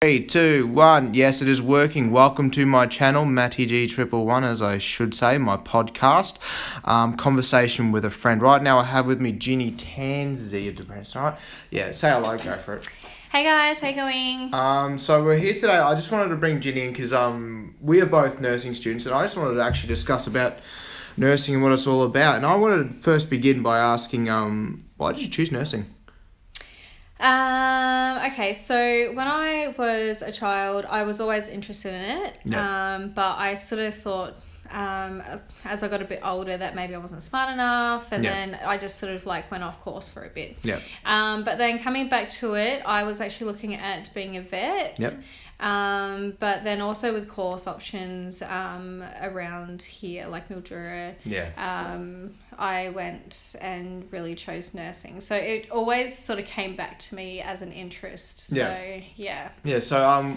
Three, two, one. Yes, it is working. Welcome to my channel, Matty G111, as I should say, my podcast. Conversation with a friend. Right now, I have with me Ginny Tansey of Depressed. All right? Yeah, say hello. Go for it. Hey guys, how you going? So we're here today. I just wanted to bring Ginny in because we are both nursing students, and I just wanted to actually discuss about nursing and what it's all about. And I wanted to first begin by asking, why did you choose nursing? Okay, so when I was a child, I was always interested in it. Yeah. But I sort of thought, as I got a bit older, that maybe I wasn't smart enough, and Yeah. then I just sort of like went off course for a bit. Yeah. But then coming back to it, I was actually looking at being a vet. Yep. But then also with course options around here, like Mildura, Yeah. I went and really chose nursing. So it always sort of came back to me as an interest. So, yeah. Yeah, so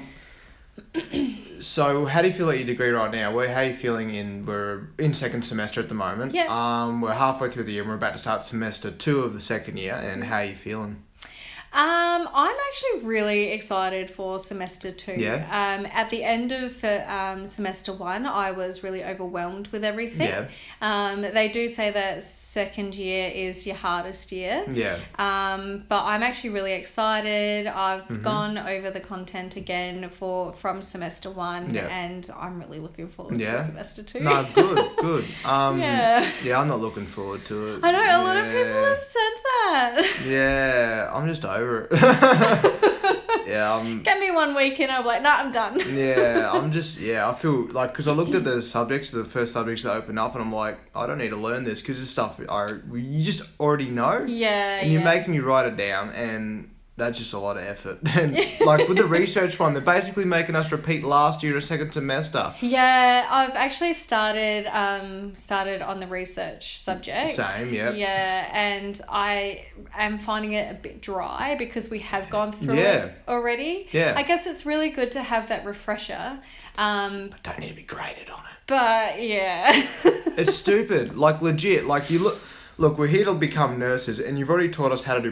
so how do you feel about your degree right now? How are you feeling we're in second semester at the moment. Yeah. We're halfway through the year and we're about to start semester 2 of the second year, and how are you feeling? I'm actually really excited for semester 2. Yeah. At the end of semester 1, I was really overwhelmed with everything. Yeah. They do say that second year is your hardest year. Yeah. But I'm actually really excited. I've gone over the content again from semester 1, Yeah. and I'm really looking forward Yeah. to semester 2. No, good. Yeah. Yeah, I'm not looking forward to it. I know, a lot of people have said that. Yeah, I'm just over it. Yeah, Get me 1 week and I'm like, nah, I'm done. I feel like, because I looked at the first subjects that opened up, and I'm like, I don't need to learn this because this stuff you just already know. Yeah, And you're making me write it down, and that's just a lot of effort. And like with the research one, they're basically making us repeat last year in a second semester. Yeah, I've actually started on the research subject. Same, yeah. Yeah, and I am finding it a bit dry because we have gone through Yeah. it already. Yeah. I guess it's really good to have that refresher. Don't need to be graded on it. But yeah. It's stupid. Like, legit. Like, Look, we're here to become nurses, and you've already taught us how to do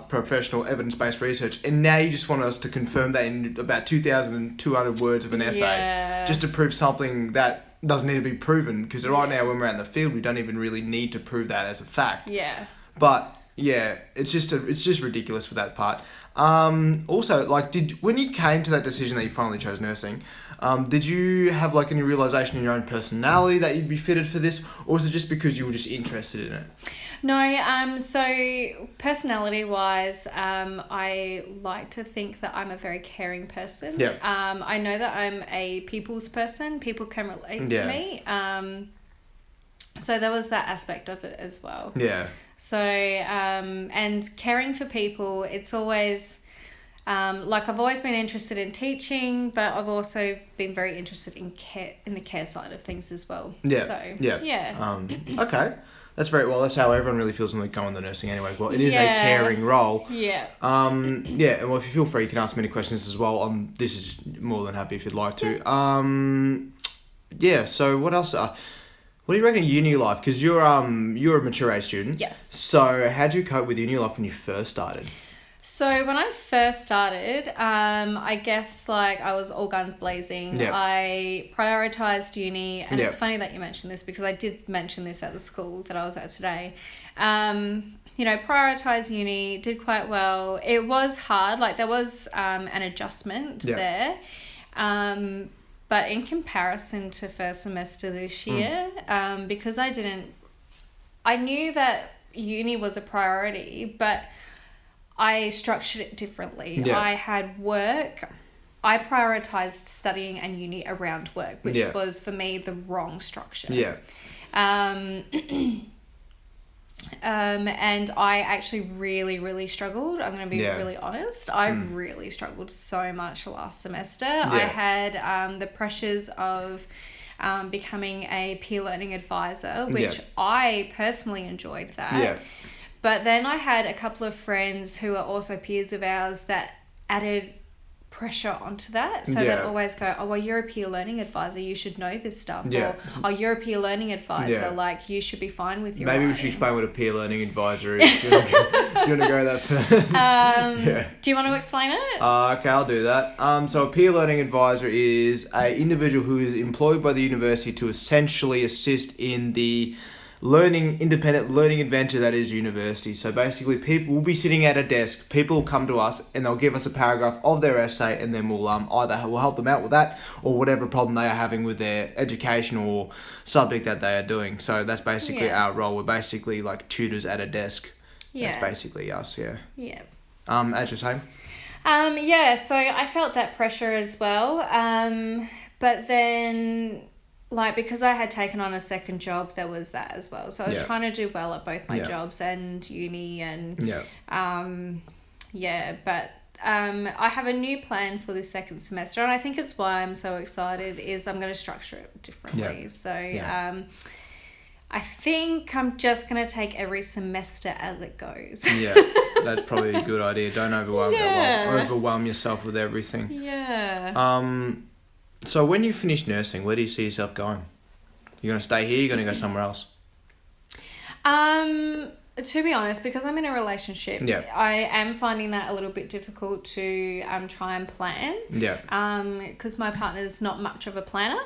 professional evidence-based research, and now you just want us to confirm that in about 2,200 words of an essay, Yeah. just to prove something that doesn't need to be proven, because right now when we're out in the field, we don't even really need to prove that as a fact. Yeah. But yeah, it's just ridiculous with that part. Also, like, when you came to that decision that you finally chose nursing, did you have like any realization in your own personality that you'd be fitted for this, or was it just because you were just interested in it? No, so personality wise, I like to think that I'm a very caring person. Yeah. I know that I'm a people's person. People can relate to me. So there was that aspect of it as well. Yeah. So, and caring for people, it's always, like I've always been interested in teaching, but I've also been very interested in the care side of things as well. Yeah. So, yeah. Okay. That's how everyone really feels when they go into nursing anyway. Well, it is a caring role. Yeah. Yeah, well, if you feel free, you can ask me any questions as well. This is more than happy if you'd like to. Yeah, so what else? What do you reckon uni life? Because you're a mature age student. Yes. So how did you cope with uni life when you first started? So when I first started, I guess like I was all guns blazing. Yeah. I prioritized uni, and it's Yeah. funny that you mentioned this because I did mention this at the school that I was at today. Prioritized uni, did quite well. It was hard, like there was an adjustment there. But in comparison to first semester this year, because I knew that uni was a priority, but I structured it differently. Yeah. I had work. I prioritized studying and uni around work, which was for me the wrong structure. Yeah. And I actually really, really struggled. I'm going to be Yeah. really honest. I really struggled so much last semester. I Yeah. had the pressures of becoming a peer learning advisor, which I personally enjoyed that. Yeah. But then I had a couple of friends who are also peers of ours that added pressure onto that. So they'd always go, oh, well, you're a peer learning advisor, you should know this stuff. Yeah. Or, oh, you're a peer learning advisor, like, you should be fine with your Maybe we writing. should explain what a peer learning advisor is. Do you want to go that first? Do you want to explain it? Okay, I'll do that. So a peer learning advisor is a individual who is employed by the university to essentially assist in the independent learning adventure that is university. So basically, people will be sitting at a desk, people will come to us and they'll give us a paragraph of their essay, and then we'll either we'll help them out with that or whatever problem they are having with their education or subject that they are doing. So that's basically our role. We're basically like tutors at a desk. That's basically us, Yeah. As you're saying? So I felt that pressure as well. But then, like, because I had taken on a second job, there was that as well. So I was trying to do well at both my jobs and uni and but I have a new plan for the second semester, and I think it's why I'm so excited is I'm going to structure it differently. So I think I'm just going to take every semester as it goes. Yeah, that's probably a good idea. Don't overwhelm yourself with everything. Yeah. So when you finish nursing, where do you see yourself going? You're going to stay here? You're going to go somewhere else? To be honest, because I'm in a relationship, I am finding that a little bit difficult to try and plan. Because my partner's not much of a planner.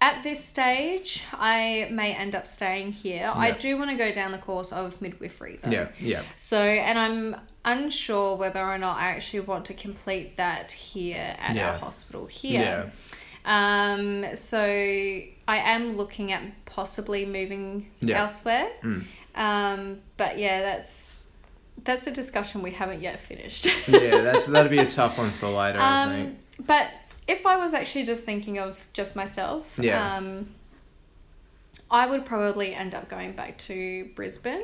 At this stage, I may end up staying here. I do want to go down the course of midwifery, though. So, and I'm unsure whether or not I actually want to complete that here at our hospital here. So I am looking at possibly moving elsewhere. But that's a discussion we haven't yet finished. That'd be a tough one for later, I think. But if I was actually just thinking of just myself, I would probably end up going back to Brisbane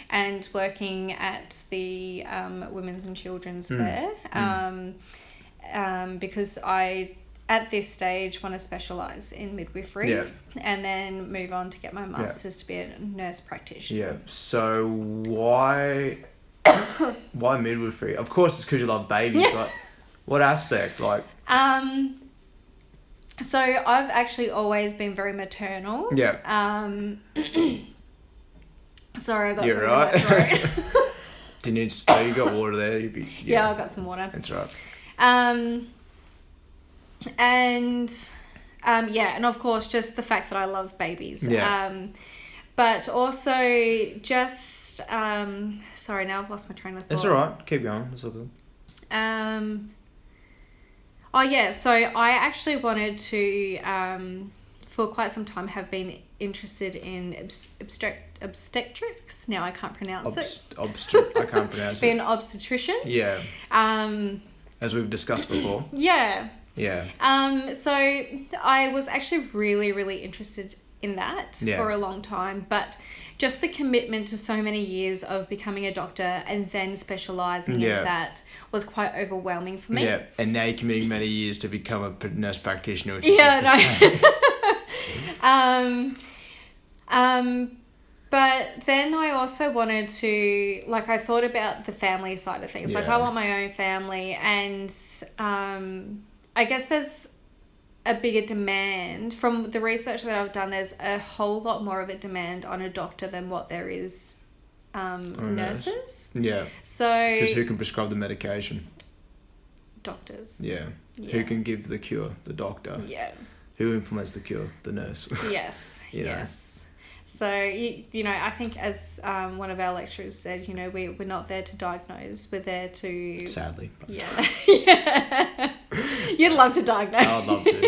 and working at the Women's and Children's there because I, at this stage, want to specialise in midwifery and then move on to get my master's to be a nurse practitioner. So why midwifery? Of course it's because you love babies, but what aspect? Like... So I've actually always been very maternal. Sorry, I got something in my throat. Do you need... you got water there? I've got some water. That's right. And of course, just the fact that I love babies. But also just... sorry, now I've lost my train of thought. It's all right. Keep going. It's all good. So I actually wanted to, for quite some time, have been interested in obstetrics. Now I can't pronounce it. I can't pronounce Be it. an obstetrician. As we've discussed before. So I was actually really, really interested in that for a long time, but just the commitment to so many years of becoming a doctor and then specialising in that was quite overwhelming for me. And now you're committing many years to become a nurse practitioner, which is just the same. But then I also wanted to, like, I thought about the family side of things. Like, I want my own family, and I guess there's a bigger demand from the research that I've done. There's a whole lot more of a demand on a doctor than what there is nurses. So because who can prescribe the medication? Doctors. Who can give the cure? The doctor. Who implements the cure? The nurse. Yes. So I think as one of our lecturers said, we're not there to diagnose, we're there to... Sadly. You'd love to diagnose. I'd love to.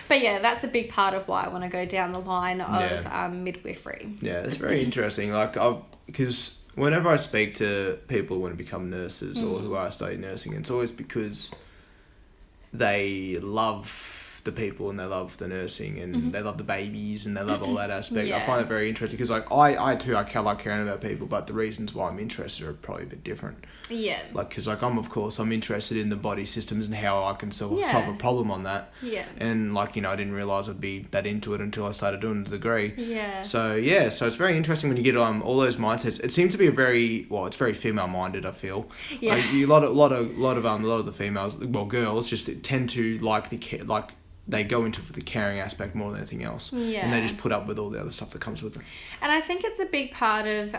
But that's a big part of why I want to go down the line of midwifery. It's very interesting. Like, because whenever I speak to people who want to become nurses or who are studying nursing, it's always because they love the people and they love the nursing and they love the babies and they love all that aspect. I Yeah. find it very interesting because like I too I like caring about people, but the reasons why I'm interested are probably a bit different. Yeah. Like because like I'm interested in the body systems and how I can solve Yeah. a problem on that. Yeah. And like I didn't realize I'd be that into it until I started doing the degree. Yeah. So yeah, so it's very interesting when you get all those mindsets. It seems to be it's very female minded. I feel. Yeah. Like, a lot of the females, well, girls, just tend to like they go into the caring aspect more than anything else. Yeah. And they just put up with all the other stuff that comes with it. And I think it's a big part of,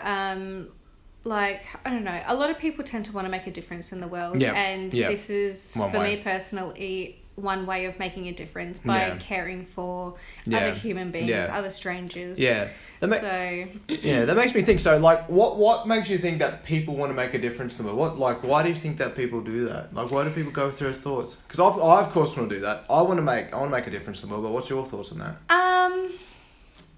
like, I don't know, a lot of people tend to want to make a difference in the world. Yeah. And Yeah. this is, One for way. me personally, one way of making a difference by Yeah. caring for Yeah. other human beings, Yeah. other strangers. Yeah. So, Yeah, that makes me think. So, like, what makes you think that people want to make a difference in the world? Why do you think that people do that? Like, why do people go through those thoughts? Because I of course want to do that. I want to make a difference in the world. But what's your thoughts on that?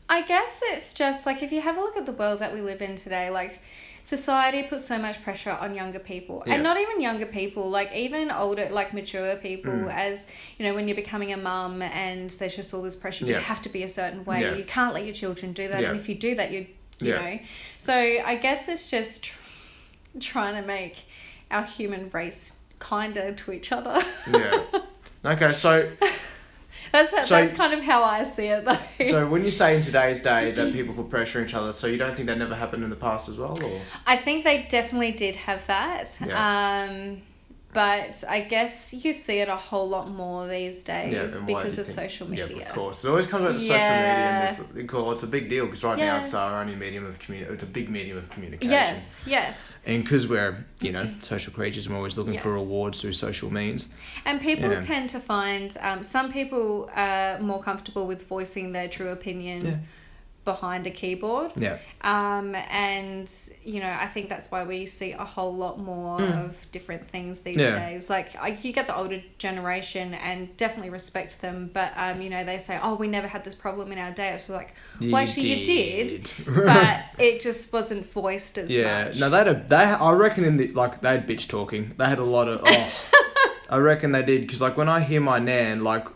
I guess it's just like if you have a look at the world that we live in today, like society puts so much pressure on younger people, Yeah. and not even younger people, like even older, like mature people. As you know, when you're becoming a mum, and there's just all this pressure, Yeah. you have to be a certain way. Yeah. You can't let your children do that, Yeah. and if you do that, you Yeah. know. So I guess it's just trying to make our human race kinder to each other. Yeah. Okay, so That's kind of how I see it, though. so when you say in today's day that people put pressure on each other, so you don't think that never happened in the past as well, or? I think they definitely did have that. Yeah. But I guess you see it a whole lot more these Yeah, days and why do because you of think? social media. Yeah, of course. It always comes back to social media, and it's a big deal because right now Yeah. it's our only medium of it's a big medium of communication. Yes. And because we're, social creatures, and we're always looking for Yes. rewards through social means. And people Yeah. tend to find some people are more comfortable with voicing their true opinion Yeah. behind a keyboard. Yeah. And I think that's why we see a whole lot more of different things these Yeah. days. Like you get the older generation and definitely respect them, but they say, "Oh, we never had this problem in our day." It's like, well, actually, you did, but it just wasn't voiced as much. No, I reckon they had bitch talking. They had a lot of. I reckon they did because when I hear my nan like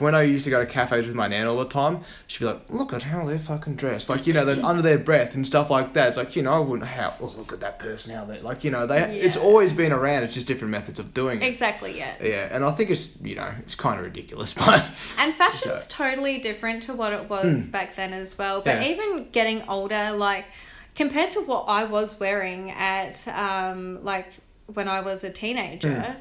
when I used to go to cafes with my nan all the time, she'd be like, "Look at how they're fucking dressed," they're under their breath and stuff like that. It's like I wouldn't look at that person how they It's always been around. It's just different methods of doing it. Exactly. Yeah. Yeah, and I think it's it's kind of ridiculous, but And fashion's totally different to what it was back then as well. But Yeah. even getting older, like compared to what I was wearing at when I was a teenager.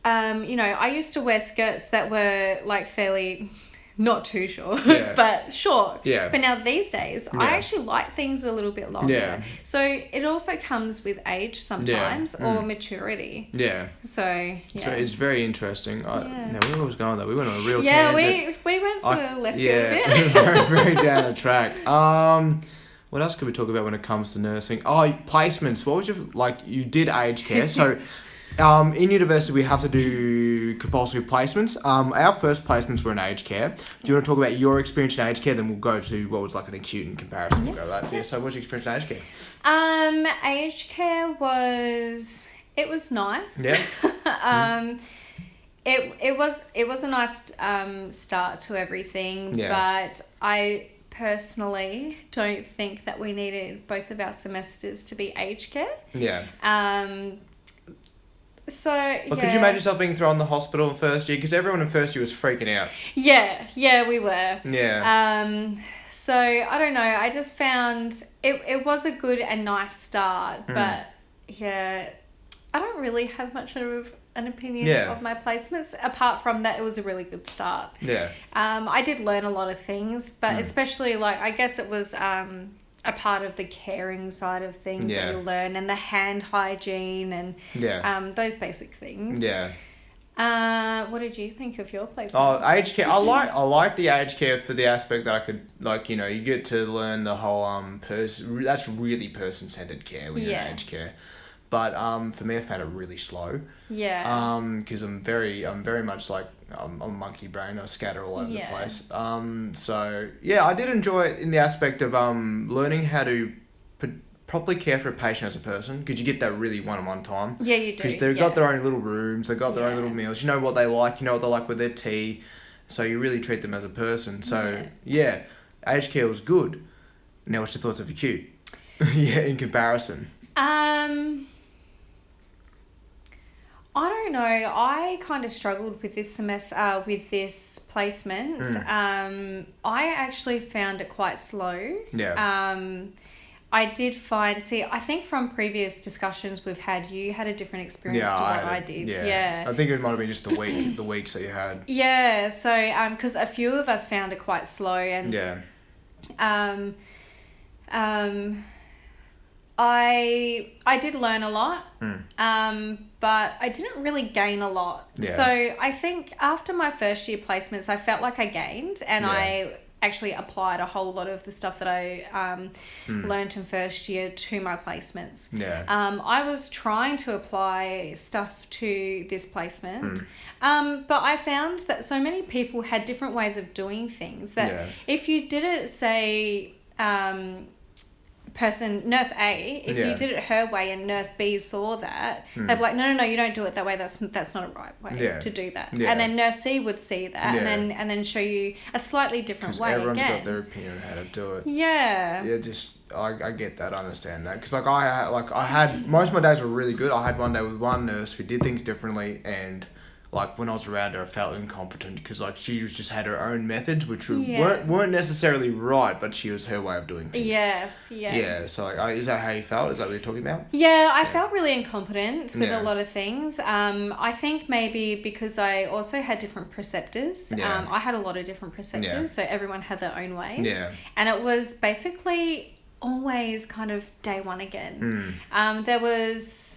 I used to wear skirts that were fairly not too short, Yeah. but short. Yeah. But now these days, I Yeah. actually like things a little bit longer. Yeah. So it also comes with age sometimes or maturity. yeah. So yeah. It's very interesting. Yeah. Where was going though? We went on a real Yeah, tangent. we went to left field yeah, a bit. very, very down the track. What else could we talk about when it comes to nursing? Oh, placements. What was you did aged care. So, in university we have to do compulsory placements. Our first placements were in aged care. Do you want to talk about your experience in aged care? Then we'll go to what was an acute in comparison. We'll go to that. Yeah. So, what's your experience in aged care? Aged care was nice. Yeah. It was a nice start to everything, Yeah. but I personally don't think that we needed both of our semesters to be aged care. Yeah. But Could you imagine yourself being thrown in the hospital in first year? Because everyone in first year was freaking out. Yeah, we were. Yeah. So I don't know. I just found it was a good and nice start, but yeah, I don't really have much of an opinion of my placements apart from that it was a really good start. Yeah. I did learn a lot of things, but especially I guess it was a part of the caring side of things that you learn, and the hand hygiene and those basic things. Yeah. What did you think of your placement? Oh, aged care. I like the aged care for the aspect that I could you get to learn the whole that's really person-centered care when you're in aged care. But for me, I found it really slow. Yeah. Because I'm very much I'm a monkey brain. I scatter all over the place. So yeah, I did enjoy it in the aspect of learning how to properly care for a patient as a person, because you get that really one-on-one time. Yeah, you do. Because they've got their own little rooms, they've got their own little meals. You know what they like. You know what they like with their tea. So you really treat them as a person. So, yeah, aged care was good. Now, what's your thoughts of acute? Yeah, in comparison. I don't know. I kind of struggled with this semester, with this placement. I actually found it quite slow. Yeah. I did find, I think from previous discussions we've had, you had a different experience to what I did. Yeah. I think it might have been just the weeks that you had. Yeah. So, because a few of us found it quite slow, and yeah. I did learn a lot, but I didn't really gain a lot. Yeah. So I think after my first year placements, I felt like I gained, and I actually applied a whole lot of the stuff that I learned in first year to my placements. Yeah. I was trying to apply stuff to this placement, but I found that so many people had different ways of doing things that if you did it, say, nurse A, if you did it her way and nurse B saw that, they'd be like, no, you don't do it that way. That's not a right way to do that. Yeah. And then nurse C would see that and then show you a slightly different way everyone's again. got their opinion on how to do it. Yeah. Yeah, I get that, I understand that, because I had most of my days were really good. I had one day with one nurse who did things differently, and like when I was around her, I felt incompetent because like she just had her own methods, which weren't necessarily right, but she was her way of doing things. Yes. Yeah. Yeah. So like, is that how you felt? Is that what you're talking about? Yeah, I felt really incompetent with a lot of things. I think maybe because I also had different preceptors. Yeah. I had a lot of different preceptors, so everyone had their own ways. Yeah. And it was basically always kind of day one again. There was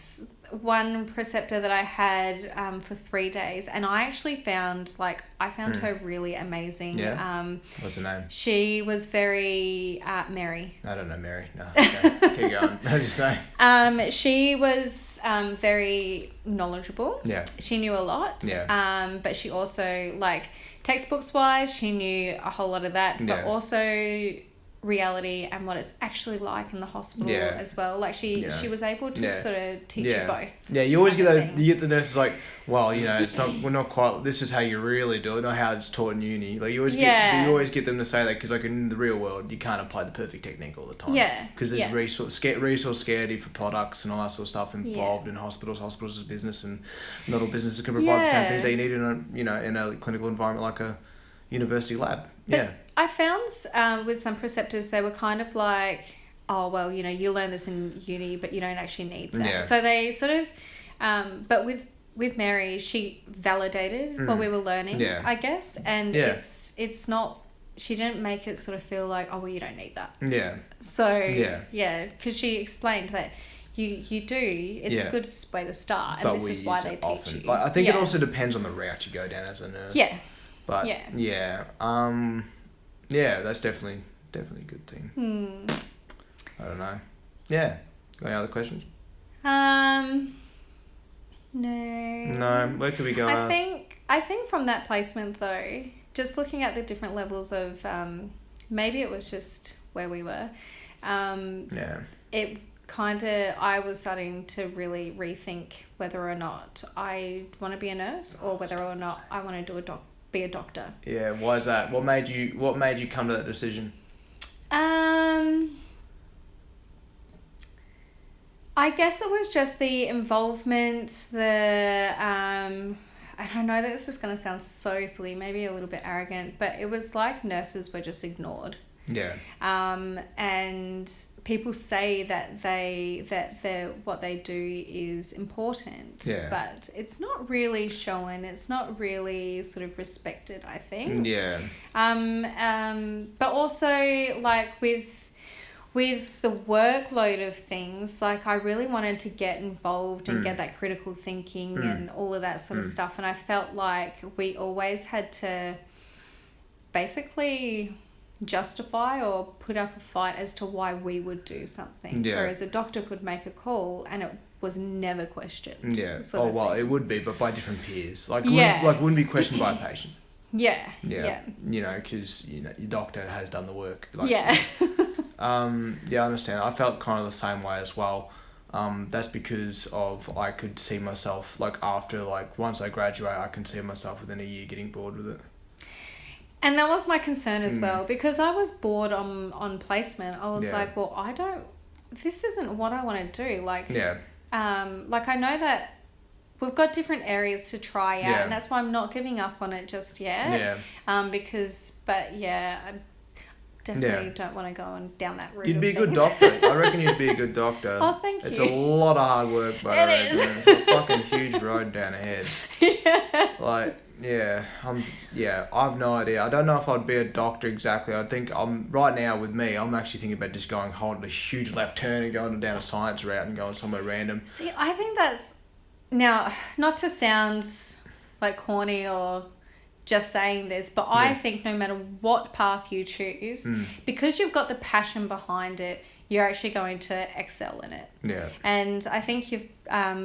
one preceptor that I had for 3 days, and I actually found her really amazing. Yeah. What's her name? She was very Mary. I don't know Mary. No. Okay. Keep going. How do you say? She was very knowledgeable. Yeah. She knew a lot. Yeah. But she also, like, textbooks wise, she knew a whole lot of that, but also reality and what it's actually like in the hospital as well. Like she was able to sort of teach you both. Yeah, you always get the nurses like, well, it's not, we're not quite, this is how you really do it, not how it's taught in uni. Like you always get them to say that, because like in the real world you can't apply the perfect technique all the time. Yeah. Because there's resource scarcity for products and all that sort of stuff involved in hospitals. Hospitals is business, and not all businesses can provide the same things that you need in a clinical environment like a university lab. But I found with some preceptors, they were kind of like, oh, well, you learn this in uni, but you don't actually need that. Yeah. So they sort of, but with Mary, she validated what we were learning, I guess. And it's not, she didn't make it sort of feel like, oh, well, you don't need that. Yeah. So, because she explained that you do, it's a good way to start, and this is why they teach you. Like, I think it also depends on the route you go down as a nurse. Yeah. But that's definitely a good thing. I don't know. Yeah. Got any other questions? No. No. Where could we go? I think from that placement though, just looking at the different levels of maybe it was just where we were. It kind of, I was starting to really rethink whether or not I want to be a nurse or whether or not I want to be a doctor. Yeah, why is that? What made you come to that decision? I guess it was just the involvement, and I know that this is going to sound so silly, maybe a little bit arrogant, but it was like nurses were just ignored. Yeah. And people say that what they do is important, but it's not really shown. It's not really sort of respected, I think. Yeah. But also like with the workload of things, like I really wanted to get involved and get that critical thinking and all of that sort of stuff, and I felt like we always had to basically justify or put up a fight as to why we would do something, whereas a doctor could make a call and it was never questioned. It would be, but by different peers, wouldn't be questioned by a patient. Because your doctor has done the work. I understand. I felt kind of the same way as well. That's because I could see myself, like, after, like, once I graduate, I can see myself within a year getting bored with it. And that was my concern as well, because I was bored on placement. I was like, well, this isn't what I want to do. Like, like I know that we've got different areas to try out, and that's why I'm not giving up on it just yet. I definitely don't want to go on down that route. You'd be a good doctor. I reckon you'd be a good doctor. Oh, thank you. It's a lot of hard work, but It is. It's a fucking huge road down ahead. Like, I've no idea. I don't know if I'd be a doctor exactly. I think right now with me, I'm actually thinking about just holding a huge left turn and going down a science route and going somewhere random. See, I think that's, now, not to sound like corny or just saying this, but I think no matter what path you choose, because you've got the passion behind it, you're actually going to excel in it. Yeah. And I think you've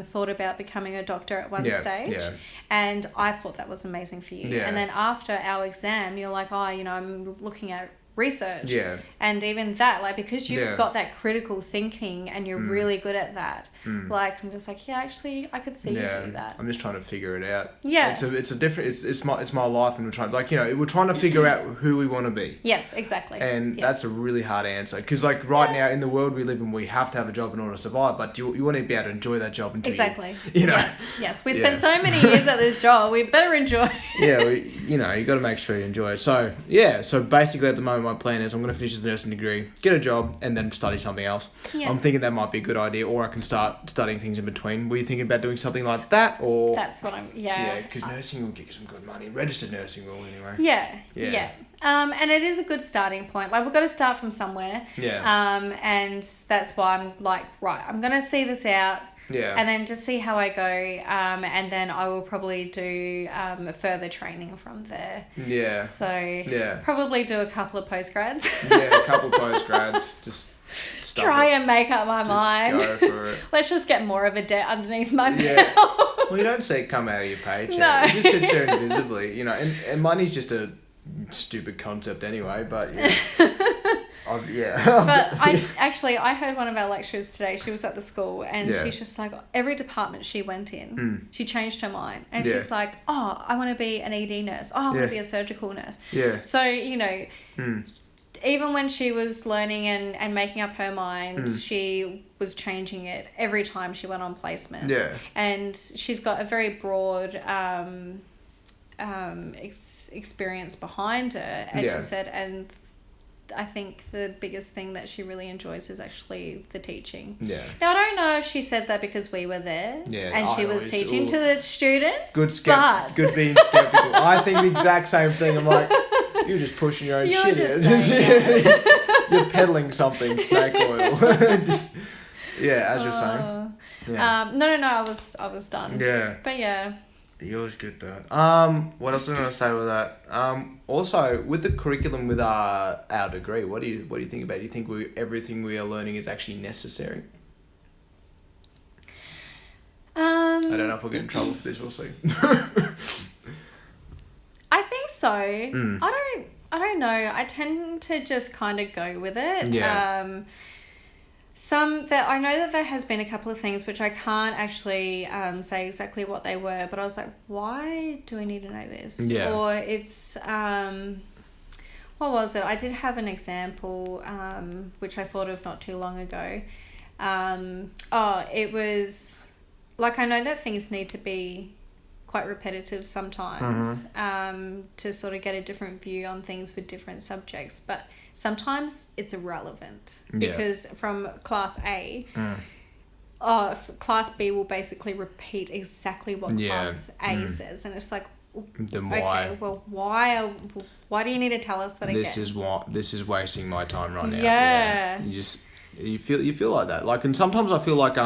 thought about becoming a doctor at one stage. Yeah. And I thought that was amazing for you. Yeah. And then after our exam, you're like, I'm looking at research. Yeah. And even that, like, because you've got that critical thinking and you're really good at that, like, I'm just like, actually, I could see you do that. I'm just trying to figure it out. Yeah. It's a different, it's my life, and we're trying, like, we're trying to figure out who we want to be. Yes, exactly. And that's a really hard answer, because like right now in the world we live in, we have to have a job in order to survive, but you want to be able to enjoy that job until you know. Yes. We spent so many years at this job, we better enjoy it. You got to make sure you enjoy it. So basically at the moment my plan is I'm going to finish the nursing degree, get a job, and then study something else. I'm thinking that might be a good idea, or I can start studying things in between. Were you thinking about doing something like that, or? That's what I'm. Yeah, because nursing will get you some good money. Registered nursing will anyway. Yeah. And it is a good starting point. Like, we've got to start from somewhere. Yeah. And that's why I'm like, right, I'm gonna see this out. Yeah. And then just see how I go. And then I will probably do further training from there. Yeah. So probably do a couple of postgrads. A couple of postgrads. Just stuff try it. and make up my mind. Go for it. Let's just get more of a debt underneath my belt. Yeah. Well, you don't see it come out of your paycheck. No. It just sits there invisibly, and money's just a stupid concept anyway, but But I heard one of our lecturers today, she was at the school, and she's just like, every department she went in, she changed her mind. And she's like, I want to be an ED nurse. I want to be a surgical nurse. Yeah. So, even when she was learning and making up her mind, she was changing it every time she went on placement. Yeah. And she's got a very broad experience behind her, as she said, and I think the biggest thing that she really enjoys is actually the teaching. Yeah. Now, I don't know if she said that because we were there and she was teaching to the students. Good being skeptical. I think the exact same thing. I'm like, you're just pushing your own shit here. You're peddling something, snake oil. As you're saying. Yeah. No, I was done. Yeah. But yeah. You're always good, though. What else was I going to say with that? Also, with the curriculum with our degree, what do you think about it? Do you think everything we are learning is actually necessary? I don't know if we'll get in trouble for this. We'll see. I think so. I don't know. I tend to just kind of go with it. Yeah. I know that there has been a couple of things which I can't actually say exactly what they were, but I was like, why do I need to know this? Yeah. Or it's, what was it? I did have an example, which I thought of not too long ago. It was, like, I know that things need to be quite repetitive sometimes, to sort of get a different view on things with different subjects, but sometimes it's irrelevant because from class A, class B will basically repeat exactly what class A says, and it's like, then why? Okay, well, why do you need to tell us that again? This is wasting my time right now. Yeah. You feel like that. Like, and sometimes I feel like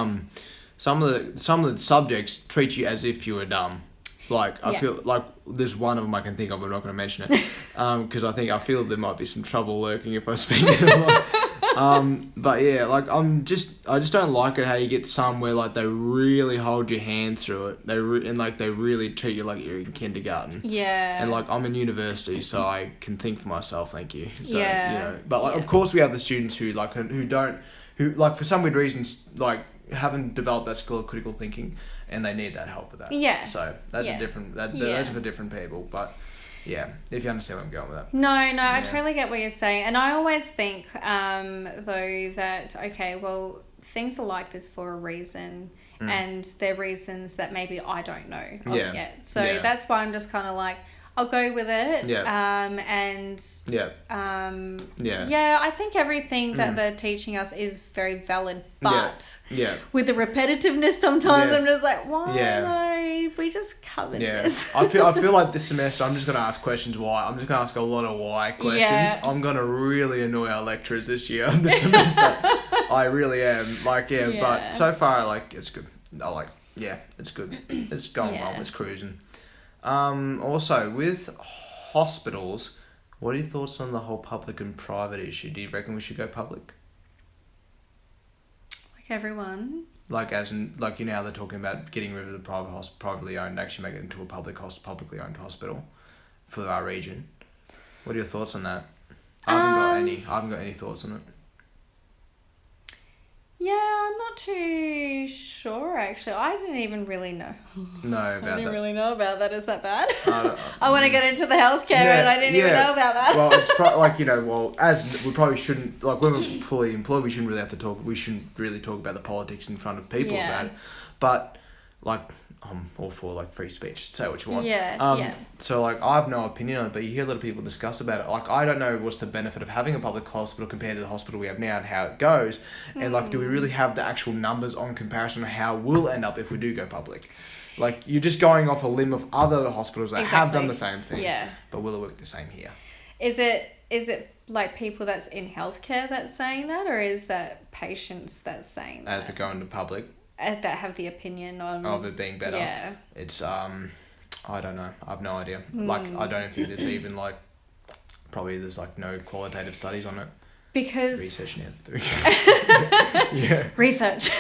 some of the subjects treat you as if you were dumb. Like, I feel like there's one of them I can think of. I'm not going to mention it because I feel there might be some trouble lurking if I speak to them. But yeah, like I just don't like it how you get some where like they really hold your hand through it. They really treat you like you're in kindergarten. Yeah. And like I'm in university, so I can think for myself. Thank you. So, but like of course we have the students who for some weird reasons like haven't developed that skill of critical thinking. And they need that help with that. Yeah. So that's a different. Those are for different people. But Yeah, if you understand where I'm going with that. No, I totally get what you're saying. And I always think, though, that, okay, well, things are like this for a reason. And they're reasons that maybe I don't know of yet. So that's why I'm just kind of like, I'll go with it. I think everything that they're teaching us is very valid, but with the repetitiveness sometimes I'm just like, why no? We just covered this. I feel like this semester I'm just gonna ask questions why. I'm just gonna ask a lot of why questions. Yeah. I'm gonna really annoy our lecturers this year this semester. I really am. But so far like it's good. It's good. It's going well. It's cruising. Also, with hospitals, what are your thoughts on the whole public and private issue? Do you reckon we should go public? Like everyone? Like as in, like, you know how they're talking about getting rid of the privately owned, actually make it into a publicly owned hospital for our region. What are your thoughts on that? I haven't got any thoughts on it. Yeah, I'm not too sure actually. I didn't even really know. I didn't really know about that. Is that bad? I want to get into the healthcare and I didn't even know about that. Well, it's as we probably shouldn't, like when we're fully employed, we shouldn't really talk about the politics in front of people about it. But like, I'm all for like free speech. Say what you want. So like, I have no opinion on it, but you hear a lot of people discuss about it. Like, I don't know what's the benefit of having a public hospital compared to the hospital we have now and how it goes. And like, do we really have the actual numbers on comparison of how we'll end up if we do go public? Like, you're just going off a limb of other hospitals that have done the same thing. Yeah. But will it work the same here? Is it like people that's in healthcare that's saying that, or is that patients that's saying that? As they're going to public. That have the opinion on of it being better. Yeah. It's I don't know. I have no idea. Like, I don't think there's even like, probably there's like no qualitative studies on it. Because research now. Research.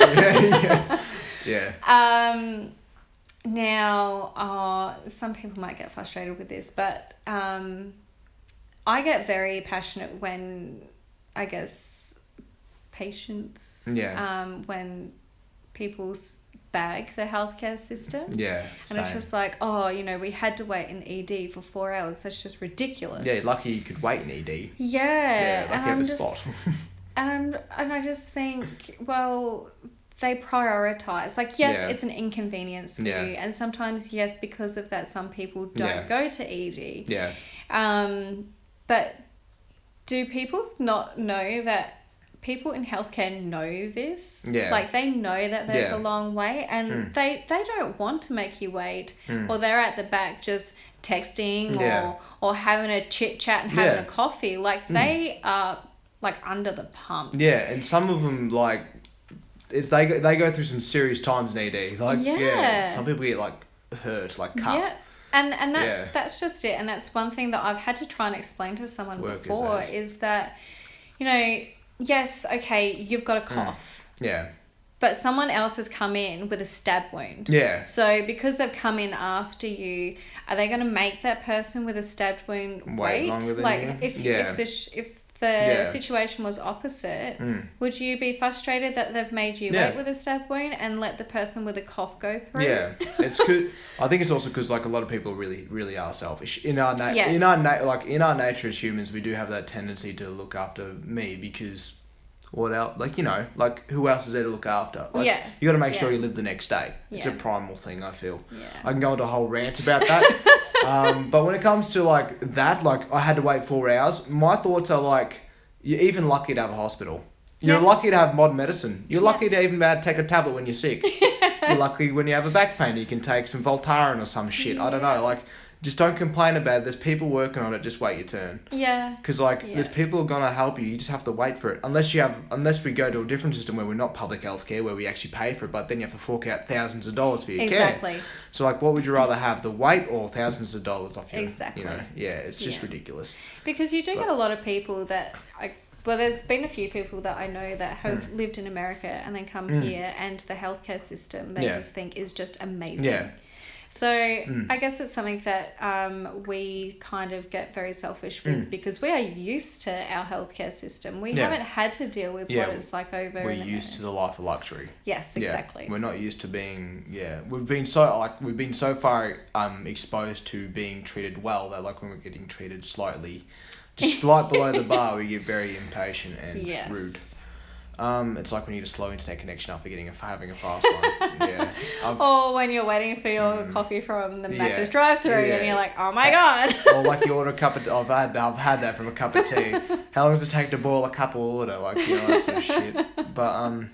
Now, some people might get frustrated with this, but I get very passionate when, I guess, patients. When people bag the healthcare system. Yeah. And it's just like, we had to wait in ED for 4 hours. That's just ridiculous. Yeah, lucky you could wait in ED. Yeah. Lucky you have a spot. and I just think, well, they prioritise. Like, yes, it's an inconvenience for you. And sometimes, yes, because of that, some people don't go to ED. Yeah. But do people not know that people in healthcare know this? Like, they know that there's a long wait, and they don't want to make you wait, or they're at the back just texting or having a chit chat and having a coffee. Like, they are like under the pump. Yeah, and some of them like they go through some serious times in ED. Like, some people get like hurt, like cut. Yeah. And that's just it. And that's one thing that I've had to try and explain to someone before is that, yes, okay, you've got a cough. Yeah. But someone else has come in with a stab wound. Yeah. So because they've come in after you, are they going to make that person with a stabbed wound wait? Longer than you? If the situation was opposite, would you be frustrated that they've made you wait with a stab wound and let the person with a cough go through? Yeah, it's good. I think it's also because like a lot of people really, really are selfish. In our nature as humans, we do have that tendency to look after me because what else? Like, like who else is there to look after? Like, you got to make sure you live the next day. It's a primal thing, I feel. Yeah. I can go into a whole rant about that. But when it comes to like that, like I had to wait 4 hours. My thoughts are like, you're even lucky to have a hospital. You're lucky to have modern medicine. You're lucky to even be able to take a tablet when you're sick. You're lucky when you have a back pain, you can take some Voltaren or some shit. I don't know. Like, just don't complain about it. There's people working on it. Just wait your turn. Yeah. Because there's people who are gonna help you. You just have to wait for it. Unless we go to a different system where we're not public healthcare, where we actually pay for it, but then you have to fork out thousands of dollars for your care. Exactly. So like, what would you rather have, the wait or thousands of dollars off your? Exactly. It's just ridiculous. Because you do get a lot of people that there's been a few people that I know that have lived in America and then come here, and the healthcare system they just think is just amazing. Yeah. So I guess it's something that we kind of get very selfish with because we are used to our healthcare system. We haven't had to deal with what it's like over. We're used to the life of luxury. Yes, exactly. We're not used to being. We've been so far exposed to being treated well that like when we're getting treated slightly, just slight below the bar, we get very impatient and rude. It's like when you need a slow internet connection after having a fast one. Yeah. Or when you're waiting for your coffee from the Macca's drive-through and you're like, oh my God. Or like you order a cup of I've had that from a cup of tea. How long does it take to boil a cup of water? Like, you know, that sort of shit. But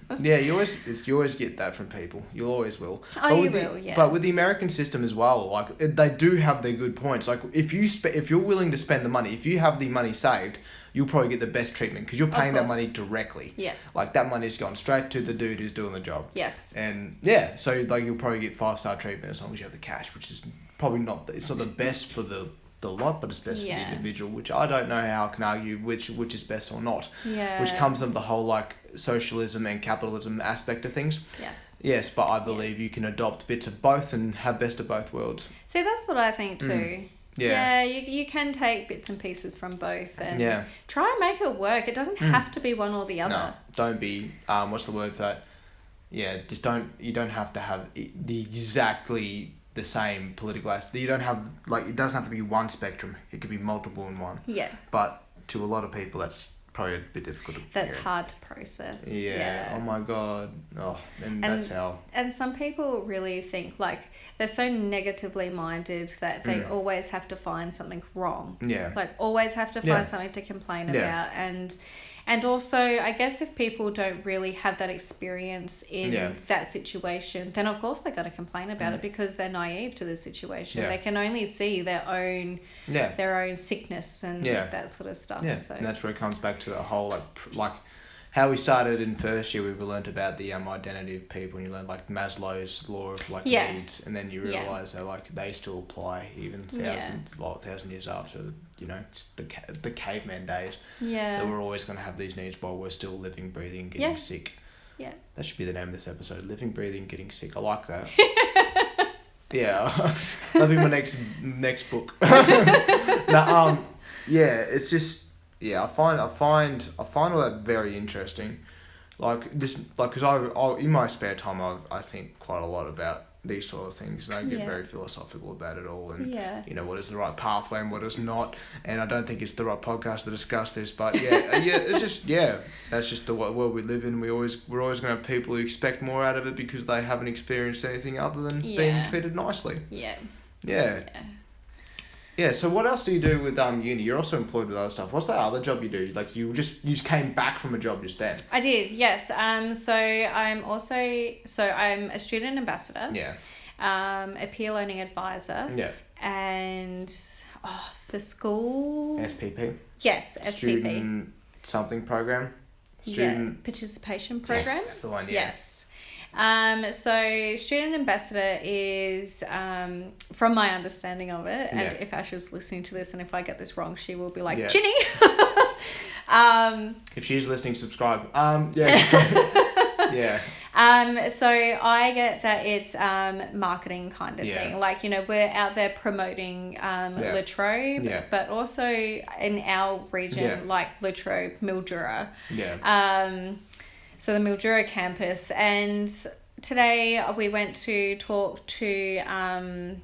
you always get that from people. You always will. But with the American system as well, like they do have their good points. Like if you're willing to spend the money, if you have the money saved, you'll probably get the best treatment because you're paying that money directly. Yeah. Like that money's gone straight to the dude who's doing the job. Yes. And so like you'll probably get 5-star treatment as long as you have the cash, which is probably not. It's not the best for the lot, but it's best for the individual. Which I don't know how I can argue which is best or not. Yeah. Which comes from the whole like socialism and capitalism aspect of things. Yes. Yes, but I believe you can adopt bits of both and have best of both worlds. See, that's what I think too. Yeah, you can take bits and pieces from both and try and make it work. It doesn't have to be one or the other. No, don't be, what's the word for that? Yeah, just you don't have to have exactly the same political aspect. You don't have, like, it doesn't have to be one spectrum. It could be multiple in one. Yeah. But to a lot of people, that's probably a bit difficult to That's hard to process. Yeah. Oh my God. Oh, and that's how. And some people really think like they're so negatively minded that they always have to find something wrong. Yeah. Like always have to find something to complain about. And also, I guess if people don't really have that experience in that situation, then of course they're going to complain about it because they're naive to the situation. They can only see their own sickness and that sort of stuff. Yeah, so. And that's where it comes back to the whole like how we started in first year. We learnt about the identity of people, and you learn like Maslow's law of like needs, and then you realise that like they still apply even thousand years after. You know, the caveman days. Yeah. That we're always going to have these needs while we're still living, breathing, getting sick. Yeah. That should be the name of this episode. Living, breathing, getting sick. I like that. Yeah. That'll be my next book. It's just I find all that very interesting. Because I in my spare time I think quite a lot about these sort of things, and I get very philosophical about it all, and you know, what is the right pathway and what is not, and I don't think it's the right podcast to discuss this, but it's just that's just the world we live in. We're always going to have people who expect more out of it because they haven't experienced anything other than being treated nicely. So what else do you do with uni? You're also employed with other stuff. What's that other job you do? Like you just came back from a job just then. I did, yes. So I'm a student ambassador. Yeah. A peer learning advisor. Yeah. And the school SPP. Yes, SPP. Student something program. Student participation program. Yes, that's the one. Yeah. Yes. So student ambassador is, from my understanding of it, and if Ash is listening to this and if I get this wrong, she will be like, Ginny! If she's listening, subscribe. So I get that it's marketing kind of thing. Like, you know, we're out there promoting La Trobe, but also in our region, like La Trobe, Mildura. So the Mildura campus, and today we went to talk to the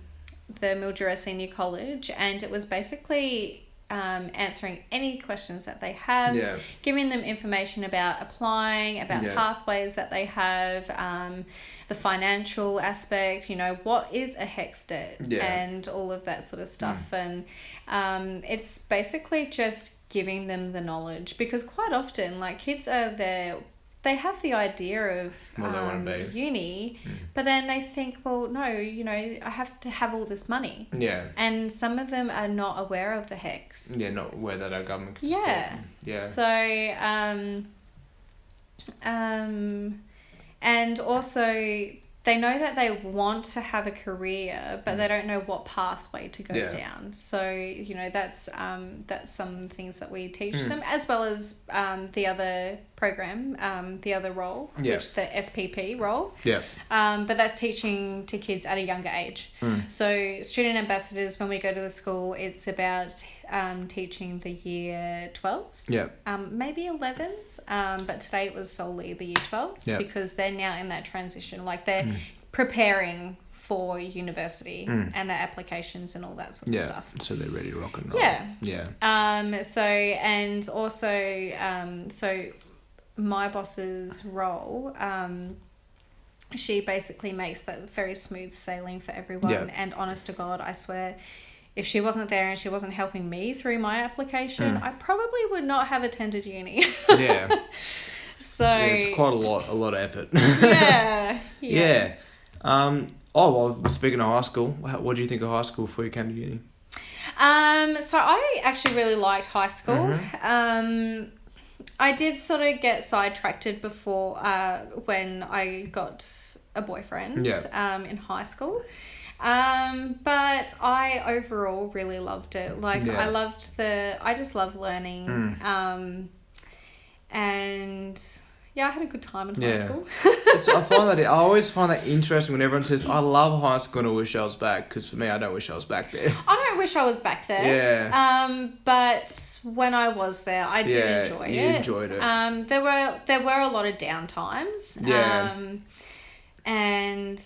Mildura Senior College, and it was basically answering any questions that they have, giving them information about applying, about pathways that they have, the financial aspect, you know, what is a HECS debt, and all of that sort of stuff. And it's basically just giving them the knowledge, because quite often, like, kids are there, they have the idea of uni, but then they think, well, no, you know, I have to have all this money. Yeah. And some of them are not aware of the HECS. Yeah, not aware that our government can support them. Yeah. So, and also they know that they want to have a career, but they don't know what pathway to go down. So, you know, that's some things that we teach them, as well as the other program, the other role, Yeah. which the SPP role. Yeah. But that's teaching to kids at a younger age. So student ambassadors, when we go to the school, it's about teaching the year 12s, Yeah. maybe 11s, but today it was solely the year 12s Yeah. because they're now in that transition, like they're preparing for university and their applications and all that sort of Yeah. stuff. So they're ready to rock and roll. Yeah. Yeah. So and also so my boss's role, she basically makes that very smooth sailing for everyone. Yeah. And honest to God, I swear, if she wasn't there and she wasn't helping me through my application, I probably would not have attended uni. Yeah. So Yeah, it's quite a lot of effort. yeah. Yeah. Oh, well, speaking of high school, what do you think of high school before you came to uni? So I actually really liked high school. I did sort of get sidetracked before when I got a boyfriend in high school. But I overall really loved it. Like I just love learning. And yeah, I had a good time in high school. I always find that interesting when everyone says, I love high school and I wish I was back. Because for me, I don't wish I was back there. I don't wish I was back there. Yeah. But when I was there, I did enjoy it. You enjoyed it. There were a lot of down times. Yeah. And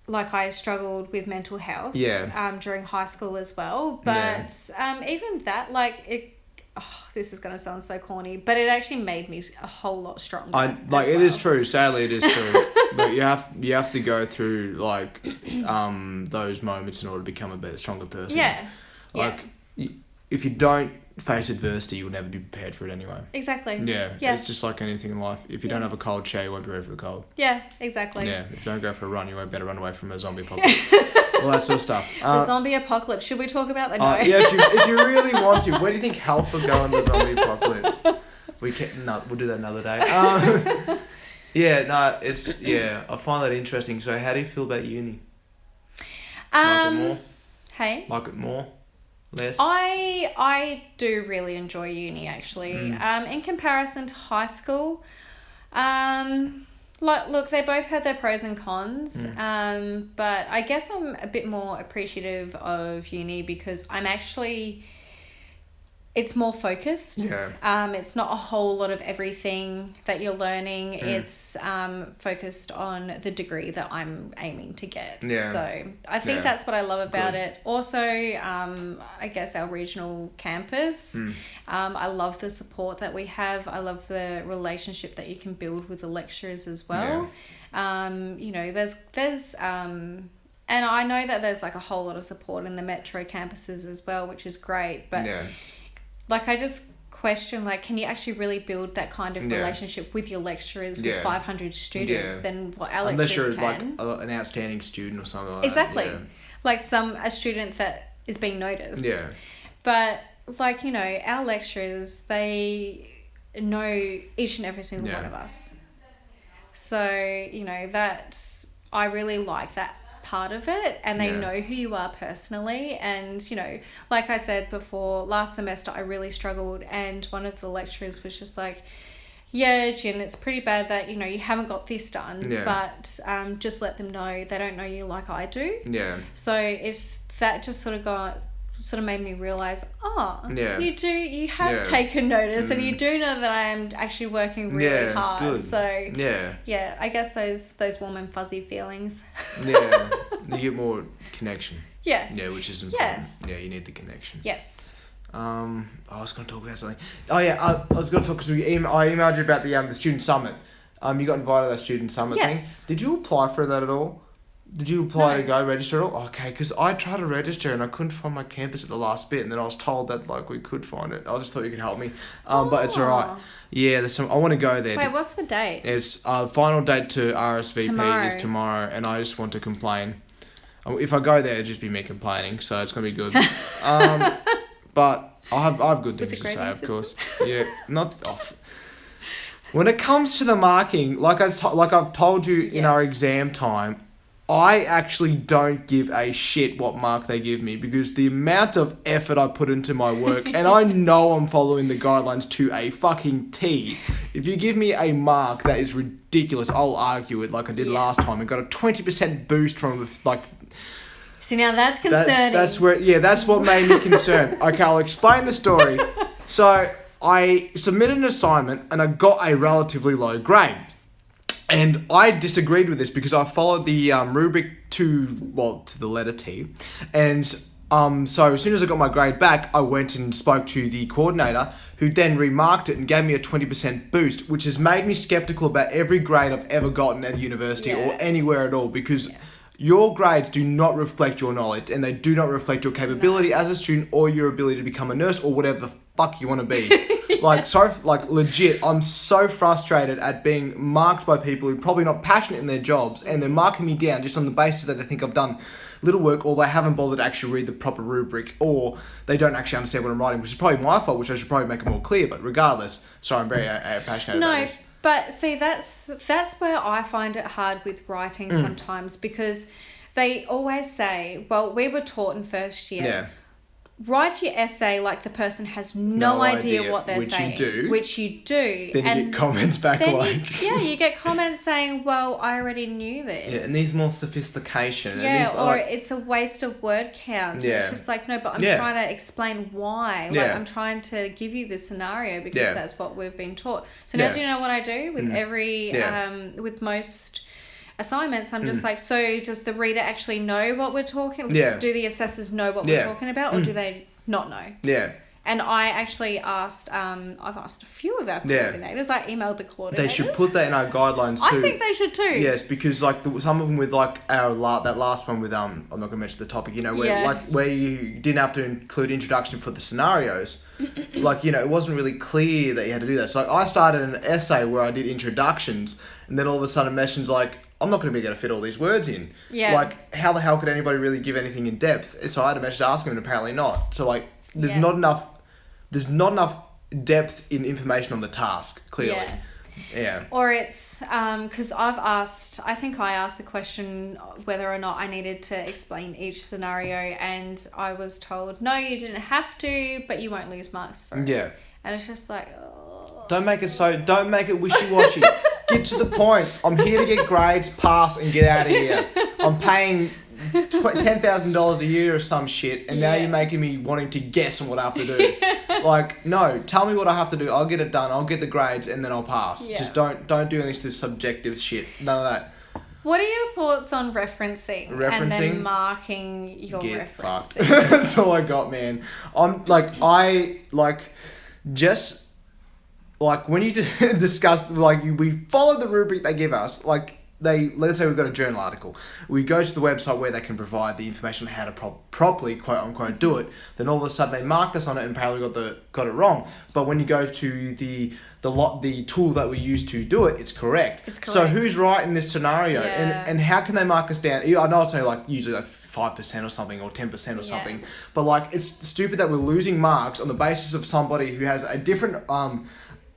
like I struggled with mental health. Yeah. During high school as well. But even that, like it. Oh, this is going to sound so corny, but it actually made me a whole lot stronger. It is true. Sadly, it is true. But you have to go through like those moments in order to become a better, stronger person. Yeah. Like if you don't face adversity, you'll never be prepared for it anyway. All Yeah. It's just like anything in life. If you don't have a cold shower, you won't be ready for the cold. Yeah, exactly. Yeah. If you don't go for a run, you won't better run away from a zombie apocalypse. All that sort of stuff. The zombie apocalypse. Should we talk about that? No. Yeah, if you really want to. Where do you think health will go in the zombie apocalypse? We'll do that another day. I find that interesting. So how do you feel about uni? Like it more? Hey? Like it more? Less? I do really enjoy uni actually. In comparison to high school, look, they both had their pros and cons. But I guess I'm a bit more appreciative of uni because it's more focused. Yeah. It's not a whole lot of everything that you're learning. It's focused on the degree that I'm aiming to get. Yeah. So I think that's what I love about it. Also, I guess our regional campus. I love the support that we have. I love the relationship that you can build with the lecturers as well. Yeah. There's and I know that there's like a whole lot of support in the metro campuses as well, which is great. But like I just question, like, can you actually really build that kind of relationship with your lecturers with 500 students than what our Unless lecturers you're can? like an outstanding student or something like Exactly. that. Like a student that is being noticed. Yeah. But like, our lecturers, they know each and every single one of us. So, that I really like that part of it, and they know who you are personally. And like I said before, last semester I really struggled, and one of the lecturers was just like, yeah, Jen, it's pretty bad that you haven't got this done, but just let them know they don't know you like I do. So it's that just sort of made me realize, you have taken notice, and you do know that I am actually working really hard. Good. So I guess those warm and fuzzy feelings. You get more connection. Which is important. You need the connection. Yes. I was going to talk about something. I was going to talk because I emailed you about the student summit. You got invited to that student summit thing. Did you apply for that at all? Did you apply to go register at all? Okay, because I tried to register and I couldn't find my campus at the last bit, and then I was told that we could find it. I just thought you could help me, but it's alright. Yeah, I want to go there. Wait, what's the date? It's final date to RSVP is tomorrow, and I just want to complain. If I go there, it'll just be me complaining, so it's gonna be good. But I have good things to say, of course. Yeah, not off. When it comes to the marking, like I've told you in our exam time, I actually don't give a shit what mark they give me because the amount of effort I put into my work, and I know I'm following the guidelines to a fucking T. If you give me a mark that is ridiculous, I'll argue it like I did last time and got a 20% boost from like. So now that's concerning. That's what made me concerned. Okay, I'll explain the story. So I submitted an assignment and I got a relatively low grade. And I disagreed with this because I followed the rubric to the letter T. And so as soon as I got my grade back, I went and spoke to the coordinator, who then remarked it and gave me a 20% boost, which has made me skeptical about every grade I've ever gotten at university or anywhere at all, because your grades do not reflect your knowledge and they do not reflect your capability as a student or your ability to become a nurse or whatever the fuck you want to be. Legit, I'm so frustrated at being marked by people who are probably not passionate in their jobs, and they're marking me down just on the basis that they think I've done little work, or they haven't bothered to actually read the proper rubric, or they don't actually understand what I'm writing, which is probably my fault, which I should probably make it more clear. But regardless, sorry, I'm very passionate about this. But see, that's where I find it hard with writing sometimes, because they always say, well, we were taught in first year, write your essay like the person has no idea what they're saying. Which you do. Then you get comments back you get comments saying, well, I already knew this. Yeah, it needs more sophistication. It's a waste of word count. Yeah. It's just like, no, but I'm trying to explain why. Like, I'm trying to give you this scenario because that's what we've been taught. So now do you know what I do with with most assignments? I'm just like, so does the reader actually know what we're talking? Do the assessors know what we're talking about, or do they not know? Yeah. And I actually asked, I've asked a few of our coordinators. I emailed the coordinators. They should put that in our guidelines too. I think they should too. Yes, because like some of them with like that last one with I'm not gonna mention the topic. You know, where you didn't have to include introduction for the scenarios. Like, you know, it wasn't really clear that you had to do that. So like, I started an essay where I did introductions, and then all of a sudden mentions like, I'm not going to be able to fit all these words in. Yeah. Like, how the hell could anybody really give anything in depth? So I had a message to ask him, and apparently not. So like, there's not enough depth in information on the task, clearly. Yeah. Or it's, because I think I asked the question whether or not I needed to explain each scenario, and I was told, no, you didn't have to, but you won't lose marks for it. Yeah. And it's just like, oh. Don't make it wishy-washy. Get to the point. I'm here to get grades, pass, and get out of here. I'm paying $10,000 a year or some shit, and now you're making me wanting to guess on what I have to do. Like, no, tell me what I have to do. I'll get it done. I'll get the grades, and then I'll pass. Yeah. Just don't do this subjective shit. None of that. What are your thoughts on referencing? And then marking your referencing? That's all I got, man. When you discuss, like, we follow the rubric they give us, like, let's say we've got a journal article. We go to the website where they can provide the information on how to properly, quote unquote, do it. Then all of a sudden they marked us on it and apparently got it wrong. But when you go to the tool that we use to do it, it's correct. It's correct. So who's right in this scenario? Yeah. And how can they mark us down? I know it's only like usually like 5% or something, or 10% or something. But like, it's stupid that we're losing marks on the basis of somebody who has a different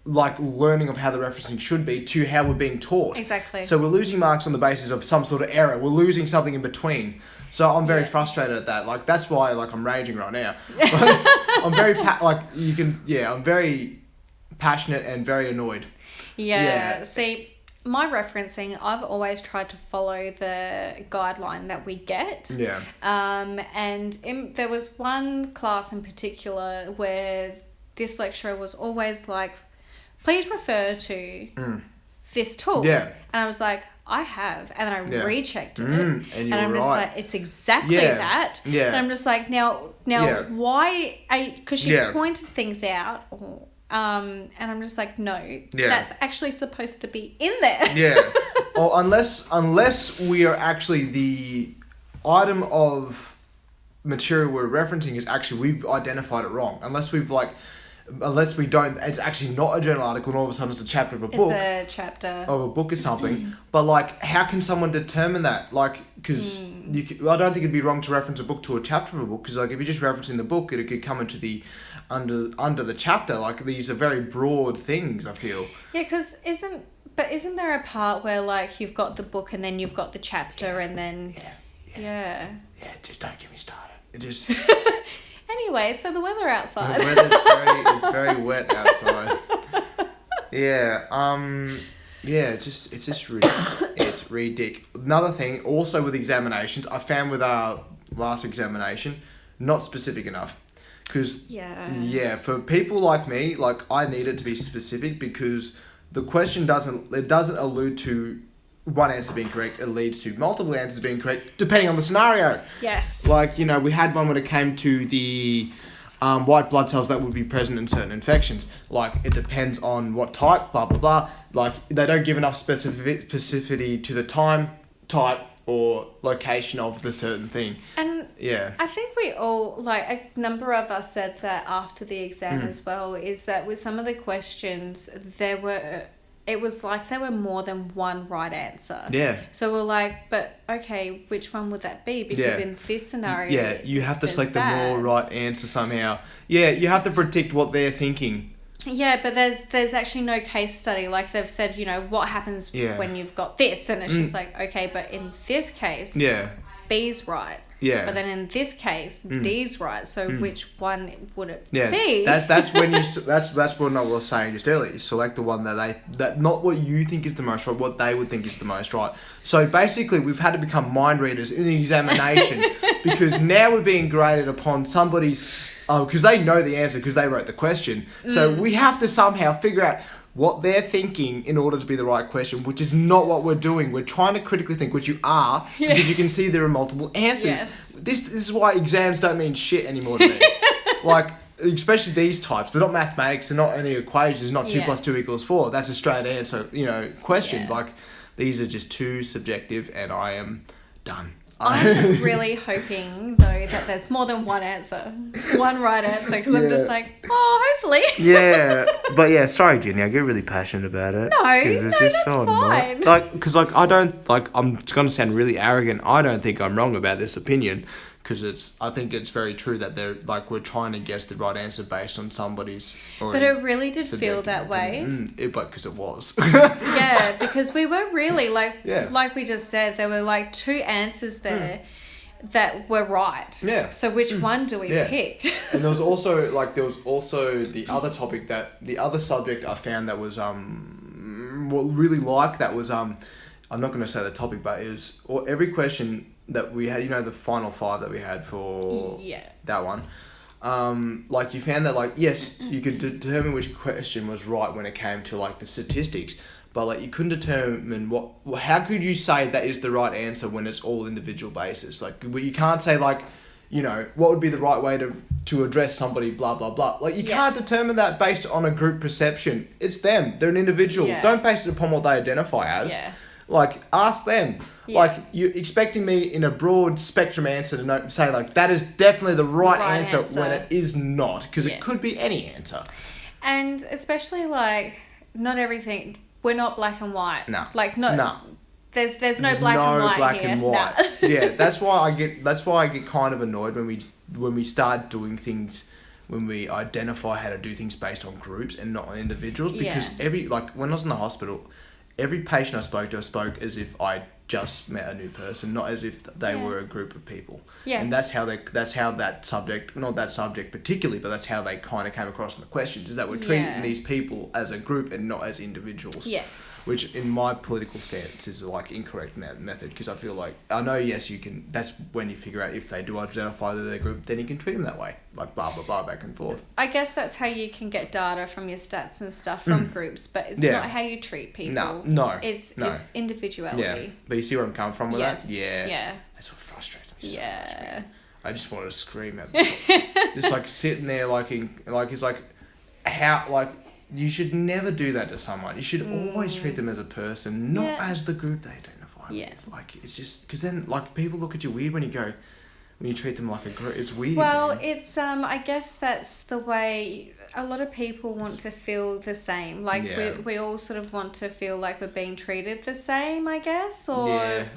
like learning of how the referencing should be to how we're being taught. Exactly. So we're losing marks on the basis of some sort of error. We're losing something in between. So I'm very frustrated at that. Like, that's why like I'm raging right now. I'm very I'm very passionate and very annoyed. Yeah. See, my referencing, I've always tried to follow the guideline that we get. Yeah. And there was one class in particular where this lecturer was always like, please refer to this tool. Yeah. And I was like, I have. And then I rechecked it. And I'm just like, it's exactly that. Yeah. And I'm just like, now why? Because she pointed things out. And I'm just like, no, that's actually supposed to be in there. Yeah. Or unless we are actually the item of material we're referencing is actually, we've identified it wrong. Unless we don't, it's actually not a journal article and all of a sudden it's a chapter of a book. It's a chapter. Of a book or something. But like, how can someone determine that? Like, because I don't think it'd be wrong to reference a book to a chapter of a book, because like, if you're just referencing the book, it could come into the, under the chapter. Like, these are very broad things, I feel. Yeah, because But isn't there a part where like you've got the book and then you've got the chapter and then yeah. Just don't get me started. It just Anyway, so the weather outside. the weather's it's very wet outside. It's just it's ridiculous. Another thing, also with examinations, I found with our last examination, not specific enough. Because for people like me, like I need it to be specific because the question doesn't allude to one answer being correct. It leads to multiple answers being correct depending on the scenario. Yes. Like, you know, we had one when it came to the white blood cells that would be present in certain infections. Like, it depends on what type, blah, blah, blah. Like, they don't give enough specificity to the time, type, or location of the certain thing. And I think we all, like, a number of us said that after the exam as well, is that with some of the questions, it was like there were more than one right answer. Yeah. So we're like, but okay, which one would that be? Because in this scenario, you have to select the more right answer somehow. Yeah, you have to predict what they're thinking. Yeah, but there's actually no case study. Like they've said, you know, what happens when you've got this, and it's just like, okay, but in this case, B's right. Yeah. But then in this case, D's right. So which one would it be? That's when that's what I was saying just earlier. You select the one that not what you think is the most right, what they would think is the most right. So basically, we've had to become mind readers in the examination because now we're being graded upon somebody's because they know the answer because they wrote the question. So we have to somehow figure out what they're thinking in order to be the right question, which is not what we're doing. We're trying to critically think, which you are, because you can see there are multiple answers. Yes. This is why exams don't mean shit anymore to me. Like, especially these types. They're not mathematics, they're not any equations, not 2 + 2 = 4. That's a straight answer, question. Like, these are just too subjective, and I am done. I'm really hoping, though, that there's more than one answer. One right answer, because I'm just like, hopefully. But sorry, Jenny, I get really passionate about it. That's fine. Because I don't, I'm going to sound really arrogant. I don't think I'm wrong about this opinion, because I think it's very true that we're trying to guess the right answer based on somebody's. But it really did feel that way. Because it was. Yeah, because we were really like we just said, there were like two answers there that were right. Yeah. So which one do we pick? And there was also the other topic the other subject I found that was really that was I'm not going to say the topic, but it was every question that we had, the final 5 that we had for that one. You found that yes, you could determine which question was right when it came to the statistics, but you couldn't determine how could you say that is the right answer when it's all individual basis? You can't say what would be the right way to address somebody, blah blah blah. You can't determine that based on a group perception. It's them. They're an individual. Yeah. Don't base it upon what they identify as. Yeah. Ask them. Yeah. You're expecting me in a broad spectrum answer to say that is definitely the right answer when it is not, because it could be any answer. And especially not everything. We're not black and white. No. No. There's no black and white here. Yeah, that's why I get kind of annoyed when we start doing things, when we identify how to do things based on groups and not on individuals, because when I was in the hospital, every patient I spoke as if I just met a new person, not as if they were a group of people. Yeah. And that's how that subject, not that subject particularly, but that's how they kind of came across in the questions, is that we're treating these people as a group and not as individuals. Yeah. Which in my political stance is incorrect method, because I feel I know, yes, you can, that's when you figure out if they do identify that they're a group, then you can treat them that way, blah blah blah, back and forth. I guess that's how you can get data from your stats and stuff from groups, but it's not how you treat people. No. It's individuality. Yeah. But you see where I'm coming from with that? Yeah. Yeah. That's what frustrates me so much, man. I just wanted to scream at them. Just sitting there you should never do that to someone. You should always treat them as a person, not as the group they identify with. It's just, because then people look at you weird when you treat them like a group. It's weird. Well, man. it's I guess that's the way a lot of people want to feel the same. We all sort of want to feel like we're being treated the same, I guess, or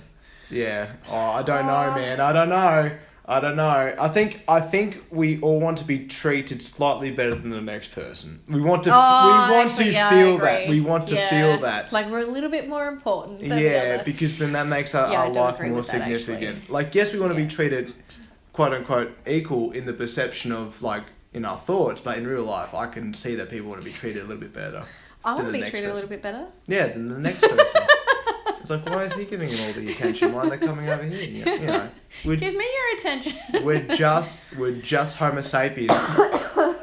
yeah. Oh, I don't know, man. I don't know. I don't know. I think we all want to be treated slightly better than the next person. We want to. Feel that. We want to feel that. Like we're a little bit more important. Than the Yeah, other. because then that makes our life more significant. Like, yes, we want to be treated, quote unquote, equal in the perception of like in our thoughts, but in real life, I can see that people want to be treated a little bit better. I want to be treated a little bit better. Yeah, than the next person. It's like, why is he giving him all the attention? Why are they coming over here? You know, give me your attention. we're just Homo sapiens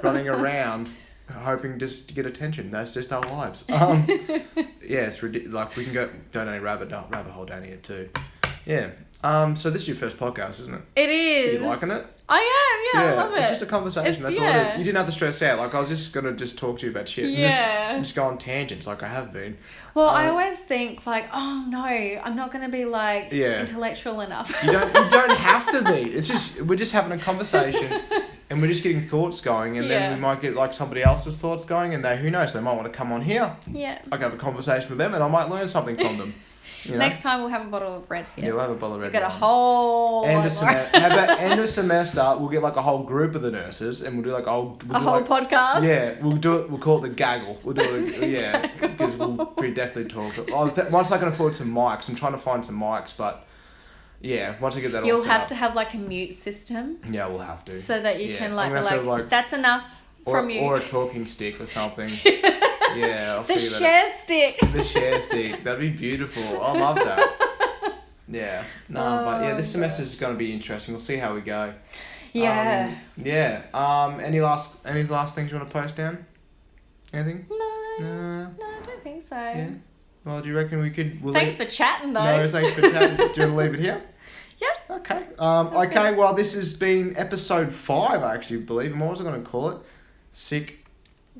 running around, hoping just to get attention. That's just our lives. Yeah, it's ridiculous. Like we can go down any rabbit hole down here too. Yeah. So this is your first podcast, isn't it? It is. Are you liking it? I am, I love it. It's just a conversation, that's all it is. You didn't have to stress out. Like, I was just going to just talk to you about shit. And just go on tangents like I have been. Well, I always think, like, oh, no, I'm not going to be, like, intellectual enough. You don't have to be. It's just, we're just having a conversation and we're just getting thoughts going, and then we might get, like, somebody else's thoughts going, and who knows, they might want to come on here. Yeah. I can have a conversation with them and I might learn something from them. You know? Next time we'll have a bottle of red here. Yeah, we'll have a bottle of red. We'll get a whole... End of semester, we'll get like a whole group of the nurses and we'll do like a whole podcast? Yeah, we'll call it the gaggle. We'll do it, because we'll definitely talk. Once I can afford some mics, I'm trying to find some mics, but yeah, once I get that all set You'll have to have like a mute system. Yeah, we'll have to. So that you can like, that's enough from you. Or a talking stick or something. Yeah, I'll the share stick. The share stick. That'd be beautiful. I love that. Yeah. No, but yeah, this semester is going to be interesting. We'll see how we go. Yeah. Any last things you want to post down? Anything? No, I don't think so. Yeah. Well, do you reckon we could? Thanks for chatting, though. No, thanks for chatting. Do you want to leave it here? Yep. Okay. Okay. Well, this has been episode 5, I actually believe. And what was I going to call it? Sick.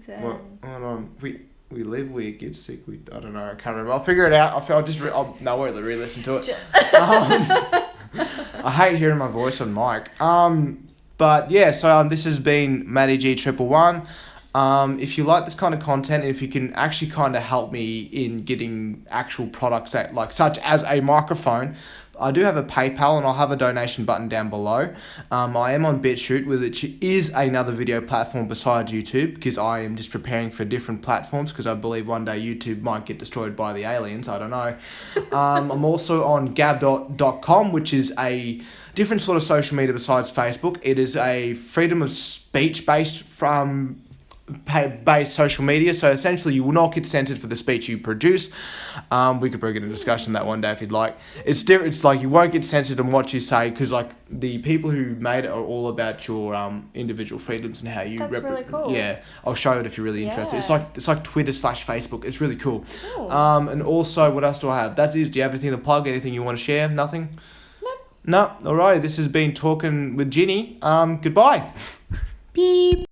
Well, hold on. We live, we get sick. I don't know. I can't remember. I'll figure it out. I won't re-listen to it. I hate hearing my voice on mic. But yeah. So this has been Matty G 111. If you like this kind of content, and if you can actually kind of help me in getting actual products such as a microphone, I do have a PayPal and I'll have a donation button down below. I am on BitChute, which is another video platform besides YouTube, because I am just preparing for different platforms, because I believe one day YouTube might get destroyed by the aliens. I don't know. I'm also on Gab.com, which is a different sort of social media besides Facebook. It is a freedom of speech based social media, so essentially you will not get censored for the speech you produce. We could bring in a discussion on that one day if you'd like. It's like you won't get censored on what you say, because like the people who made it are all about your individual freedoms and how you really cool. Yeah, I'll show it if you're really interested. It's like Twitter/Facebook. It's really cool. Cool. And also, what else do I have? Do you have anything to plug? Anything you want to share? Nothing? No. Alright, this has been Talking with Ginny. Goodbye. Beep.